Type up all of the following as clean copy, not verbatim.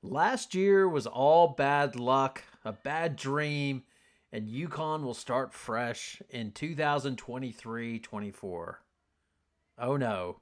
Last year was all bad luck, a bad dream, and UConn will start fresh in 2023-24. Oh no,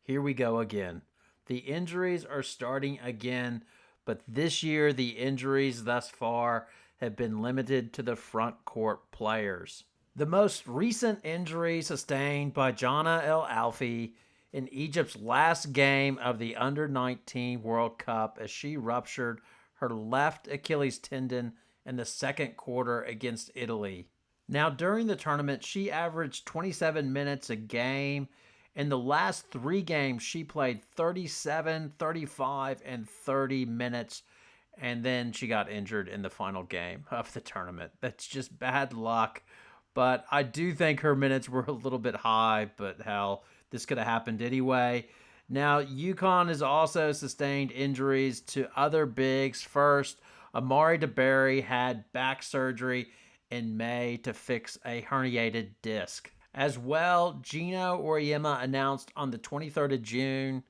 here we go again. The injuries are starting again, but this year the injuries thus far have been limited to the front court players. The most recent injury sustained by Jana El Alfy in Egypt's last game of the Under 19 World Cup as she ruptured her left Achilles tendon in the second quarter against Italy. Now, during the tournament, she averaged 27 minutes a game. In the last three games, she played 37, 35, and 30 minutes. And then she got injured in the final game of the tournament. That's just bad luck. But I do think her minutes were a little bit high, but hell, this could have happened anyway. Now, UConn has also sustained injuries to other bigs. First, Amari DeBerry had back surgery in May to fix a herniated disc. As well, Gino Auriemma announced on the 23rd of June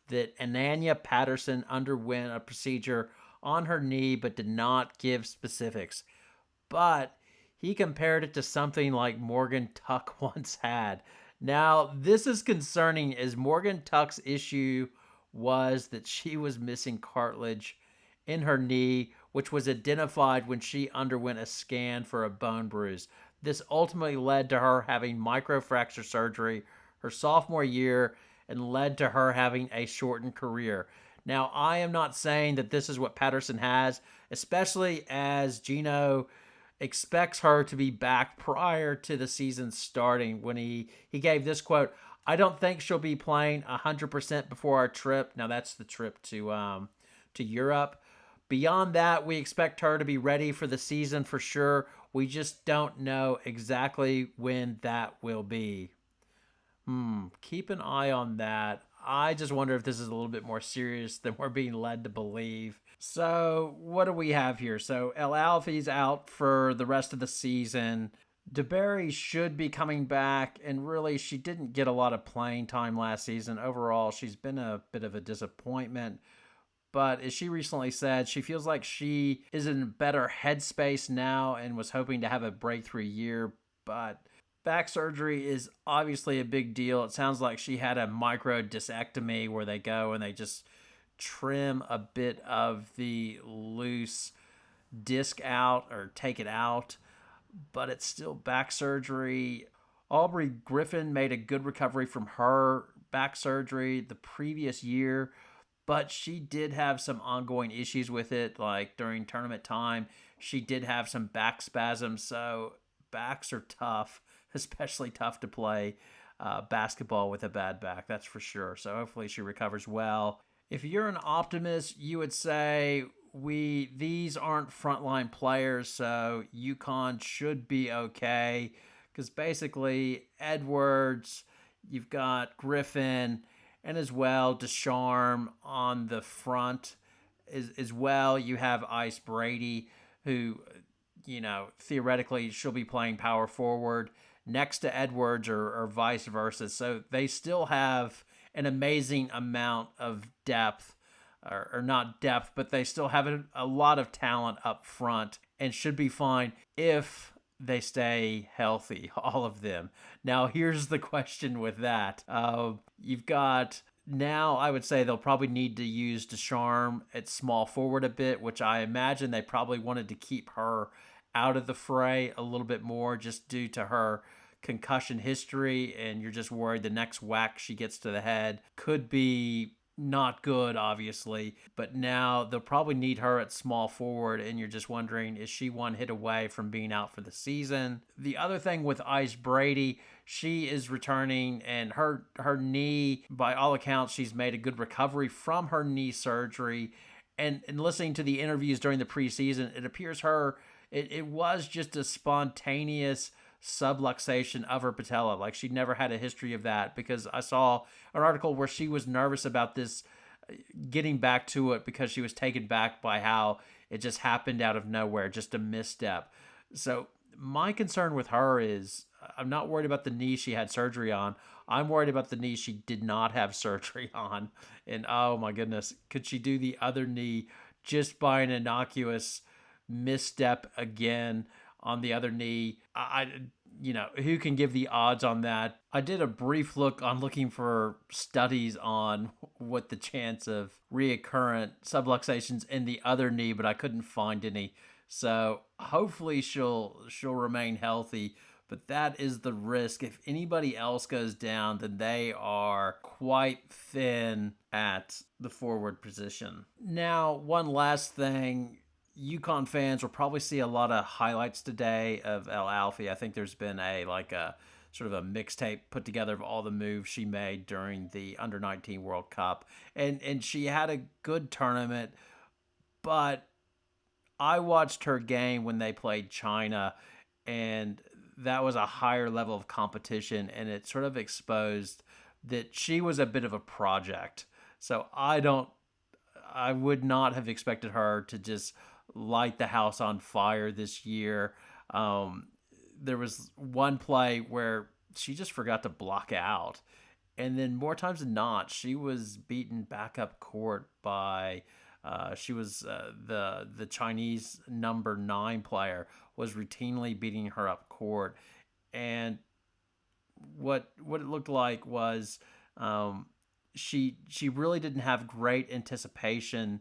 that Ayanna Patterson underwent a procedure on her knee but did not give specifics. But he compared it to something like Morgan Tuck once had. Now, this is concerning as Morgan Tuck's issue was that she was missing cartilage in her knee, which was identified when she underwent a scan for a bone bruise. This ultimately led to her having microfracture surgery her sophomore year and led to her having a shortened career. Now, I am not saying that this is what Patterson has, especially as Gino expects her to be back prior to the season starting when he gave this quote. I don't think she'll be playing 100% before our trip. Now that's the trip to Europe. Beyond that, we expect her to be ready for the season for sure. We just don't know exactly when that will be. Keep an eye on that. I just wonder if this is a little bit more serious than we're being led to believe. So, what do we have here? So, El Alfie's out for the rest of the season. DeBerry should be coming back, and really, she didn't get a lot of playing time last season. Overall, she's been a bit of a disappointment. But as she recently said, she feels like she is in a better headspace now and was hoping to have a breakthrough year. But back surgery is obviously a big deal. It sounds like she had a micro discectomy where they go and they just trim a bit of the loose disc out or take it out, but it's still back surgery. Aubrey Griffin made a good recovery from her back surgery the previous year, but she did have some ongoing issues with it. Like during tournament time, she did have some back spasms. So backs are tough, especially tough to play basketball with a bad back. That's for sure. So hopefully she recovers well. If you're an optimist, you would say these aren't frontline players, so UConn should be okay. Because basically, Edwards, you've got Griffin, and as well Descharme on the front. As well, you have Ice Brady, who, theoretically she'll be playing power forward next to Edwards or vice versa. So they still have an amazing amount of depth, or not depth, but they still have a lot of talent up front and should be fine if they stay healthy, all of them. Now, here's the question with that. You've got now, I would say they'll probably need to use Descharme at small forward a bit, which I imagine they probably wanted to keep her out of the fray a little bit more just due to her concussion history, and you're just worried the next whack she gets to the head could be not good, obviously. But now they'll probably need her at small forward, and you're just wondering, is she one hit away from being out for the season? The other thing with Ice Brady, she is returning, and her knee, by all accounts, she's made a good recovery from her knee surgery. And listening to the interviews during the preseason, it appears it was just a spontaneous subluxation of her patella. Like she never had a history of that, because I saw an article where she was nervous about this getting back to it because she was taken back by how it just happened out of nowhere, just a misstep. So my concern with her is I'm not worried about the knee she had surgery on. I'm worried about the knee she did not have surgery on. And oh my goodness, could she do the other knee just by an innocuous misstep again on the other knee. Who can give the odds on that? I did a brief look on looking for studies on what the chance of reoccurrent subluxations in the other knee, but I couldn't find any. So hopefully she'll remain healthy. But that is the risk. If anybody else goes down, then they are quite thin at the forward position. Now, one last thing. UConn fans will probably see a lot of highlights today of El Alfy. I think there's been a sort of a mixtape put together of all the moves she made during the Under-19 World Cup. And she had a good tournament, but I watched her game when they played China, and that was a higher level of competition, and it sort of exposed that she was a bit of a project. So I would not have expected her to just light the house on fire this year. There was one play where she just forgot to block out, and then more times than not, she was beaten back up court by. The Chinese number 9 player was routinely beating her up court, and what it looked like was she really didn't have great anticipation,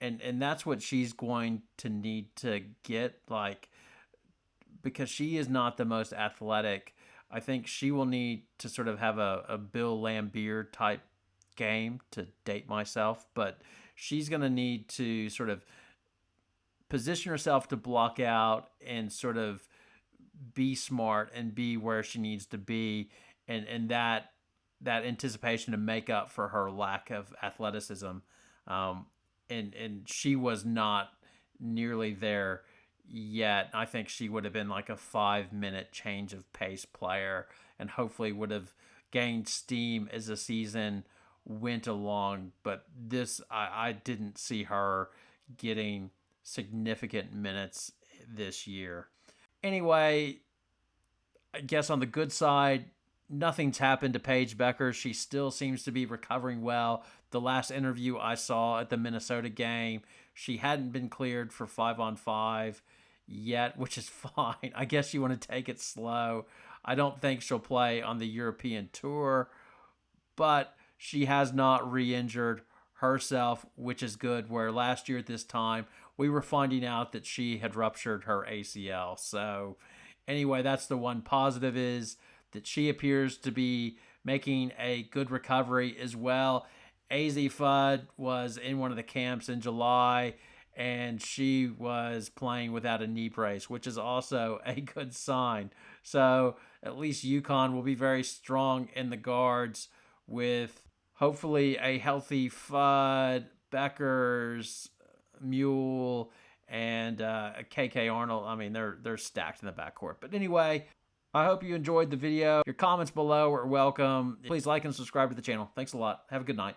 and that's what she's going to need to get, like, because she is not the most athletic. I think she will need to sort of have a Bill Laimbeer type game, to date myself, but she's going to need to sort of position herself to block out and sort of be smart and be where she needs to be, and that anticipation to make up for her lack of athleticism. And she was not nearly there yet. I think she would have been like a 5-minute change of pace player, and hopefully would have gained steam as the season went along. But this, I didn't see her getting significant minutes this year. Anyway, I guess on the good side, nothing's happened to Paige Becker. She still seems to be recovering well. The last interview I saw at the Minnesota game, she hadn't been cleared for 5-on-5 yet, which is fine. I guess you want to take it slow. I don't think she'll play on the European tour, but she has not re-injured herself, which is good, where last year at this time, we were finding out that she had ruptured her ACL. So anyway, that's the one positive, is that she appears to be making a good recovery as well. AZ Fudd was in one of the camps in July, and she was playing without a knee brace, which is also a good sign. So at least UConn will be very strong in the guards, with hopefully a healthy Fudd, Beckers, Mule, and KK Arnold. I mean, they're stacked in the backcourt. But anyway, I hope you enjoyed the video. Your comments below are welcome. Please like and subscribe to the channel. Thanks a lot. Have a good night.